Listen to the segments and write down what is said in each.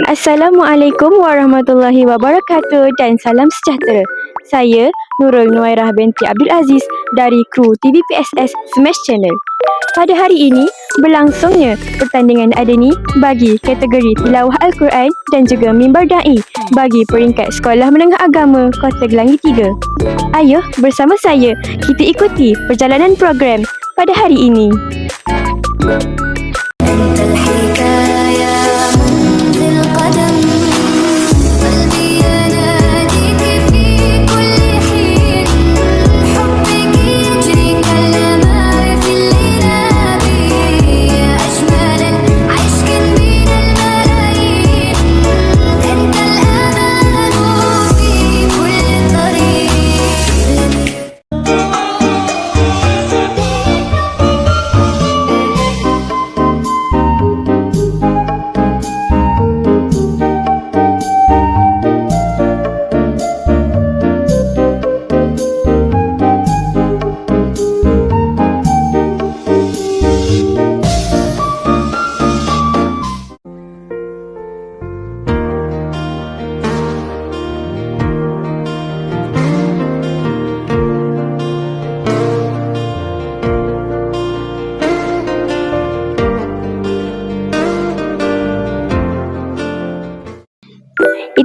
Assalamualaikum warahmatullahi wabarakatuh dan salam sejahtera. Saya Nurul Nuwairah binti Abdul Aziz dari kru TVPSS Smash Channel. Pada hari ini, berlangsungnya pertandingan adeni bagi kategori tilawah Al-Quran dan juga mimbar da'i bagi peringkat Sekolah Menengah Agama Kota Gelangi 3. Ayuh, bersama saya, kita ikuti perjalanan program pada hari ini.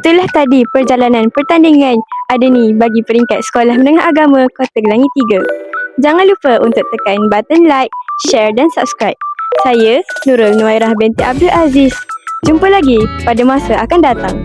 Itulah tadi perjalanan pertandingan adeni bagi peringkat Sekolah Menengah Agama Kota Gelangi 3. Jangan lupa untuk tekan button like, share dan subscribe. Saya Nurul Nuwairah binti Abdul Aziz. Jumpa lagi pada masa akan datang.